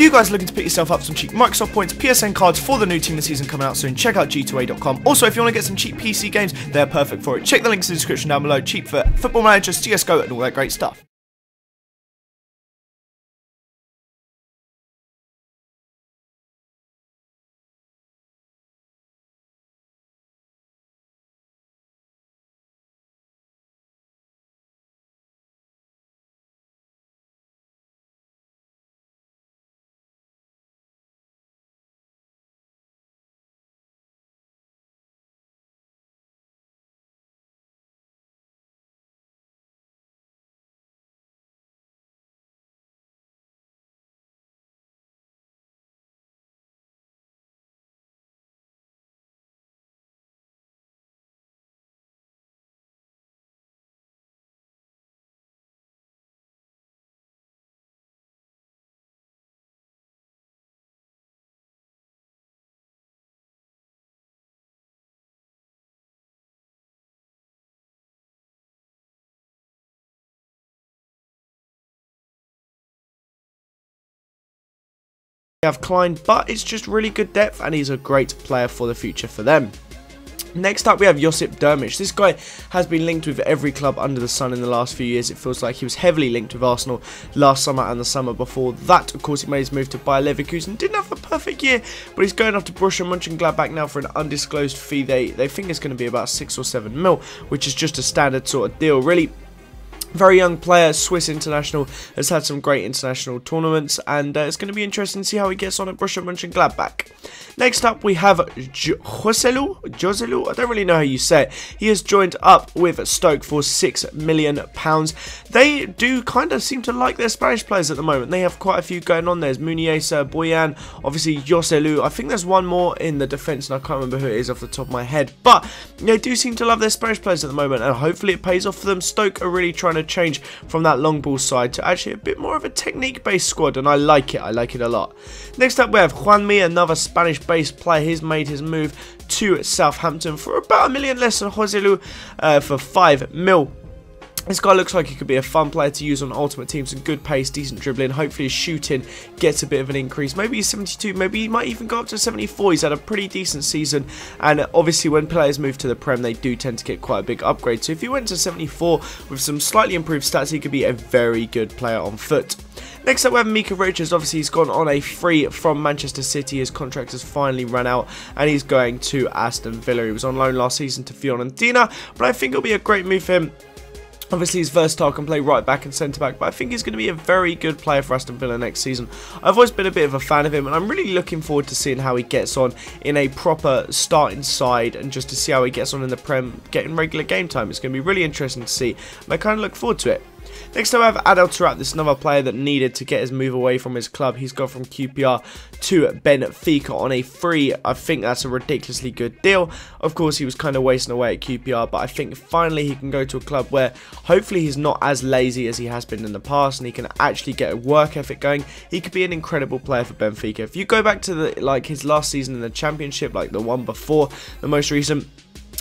you guys are looking to pick yourself up some cheap Microsoft points, PSN cards for the new team of the season coming out soon, check out g2a.com. Also, if you want to get some cheap PC games, they're perfect for it. Check the links in the description down below. Cheap for Football Manager, CSGO, and all that great stuff. We have Klein, but it's just really good depth, and he's a great player for the future for them. Next up, we have Josip Dermic. This guy has been linked with every club under the sun in the last few years. It feels like he was heavily linked with Arsenal last summer and the summer before that. Of course, he made his move to Bayer Leverkusen. Didn't have a perfect year, but he's going off to Borussia Mönchengladbach now for an undisclosed fee. They think it's going to be about 6 or 7 mil, which is just a standard sort of deal, really. Very young player, Swiss international, has had some great international tournaments, and it's going to be interesting to see how he gets on at Borussia Mönchengladbach. Next up, we have Joselu, I don't really know how you say it. He has joined up with Stoke for £6 million. They do kind of seem to like their Spanish players at the moment. They have quite a few going on. There's Muniesa, Boyan, obviously Joselu. I think there's one more in the defence, and I can't remember who it is off the top of my head. But they do seem to love their Spanish players at the moment, and hopefully it pays off for them. Stoke are really trying to change from that long ball side to actually a bit more of a technique based squad, and I like it a lot. Next up, we have Juanmi, another Spanish based player. He's made his move to Southampton for about $1 million less than Joselu, for 5 mil. This guy looks like he could be a fun player to use on Ultimate Team. Some good pace, decent dribbling. Hopefully his shooting gets a bit of an increase. Maybe he's 72, maybe he might even go up to 74. He's had a pretty decent season, and obviously when players move to the Prem, they do tend to get quite a big upgrade. So if he went to 74 with some slightly improved stats, he could be a very good player on foot. Next up, we have Mika Richards. Obviously, he's gone on a free from Manchester City. His contract has finally run out, and he's going to Aston Villa. He was on loan last season to Fiorentina, but I think it'll be a great move for him. Obviously, he's versatile, can play right back and centre back, but I think he's going to be a very good player for Aston Villa next season. I've always been a bit of a fan of him, and I'm really looking forward to seeing how he gets on in a proper starting side, and just to see how he gets on in the Prem, getting regular game time. It's going to be really interesting to see, and I kind of look forward to it. Next up, I have TAARABT. This is another player that needed to get his move away from his club. He's gone from QPR to Benfica on a free. I think that's a ridiculously good deal. Of course, he was kind of wasting away at QPR, but I think finally he can go to a club where hopefully he's not as lazy as he has been in the past, and he can actually get a work ethic going. He could be an incredible player for Benfica. If you go back to his last season in the Championship, like the one before, the most recent,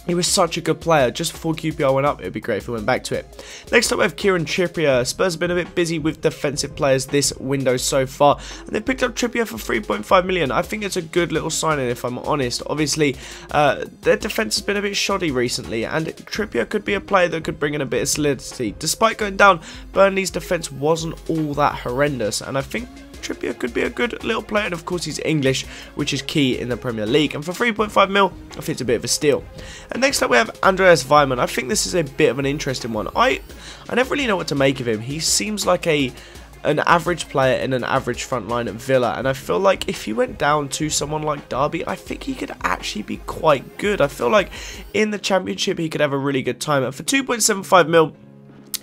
he was such a good player. Just before QPR went up, it would be great if we went back to it. Next up, we have Kieran Trippier. Spurs have been a bit busy with defensive players this window so far, and they picked up Trippier for 3.5 million. I think it's a good little signing, if I'm honest. Obviously, their defence has been a bit shoddy recently, and Trippier could be a player that could bring in a bit of solidity. Despite going down, Burnley's defence wasn't all that horrendous, and I think Trippier could be a good little player, and of course he's English, which is key in the Premier League, and for 3.5 mil, I think it's a bit of a steal. And next up, we have Andreas Weimann. I think this is a bit of an interesting one. I never really know what to make of him. He seems like an average player in an average front line at Villa, and I feel like if he went down to someone like Derby, I think he could actually be quite good. I feel like in the Championship he could have a really good time, and for 2.75 mil,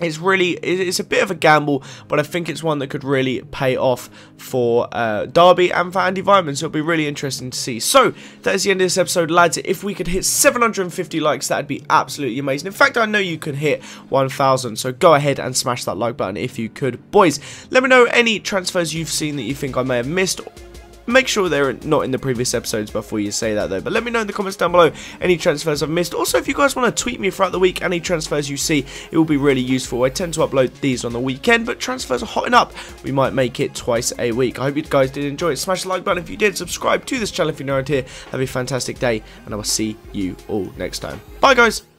it's a bit of a gamble, but I think it's one that could really pay off for Derby and for Andy Weimann, so it'll be really interesting to see. So that is the end of this episode, lads. If we could hit 750 likes, that'd be absolutely amazing. In fact, I know you could hit 1,000, so go ahead and smash that like button if you could. Boys, let me know any transfers you've seen that you think I may have missed, Make sure they're not in the previous episodes before you say that though. But let me know in the comments down below any transfers I've missed. Also, if you guys want to tweet me throughout the week any transfers you see, it will be really useful. I tend to upload these on the weekend, but transfers are hotting up. We might make it twice a week. I hope you guys did enjoy it. Smash the like button if you did. Subscribe to this channel if you're new around here. Have a fantastic day, and I will see you all next time. Bye guys.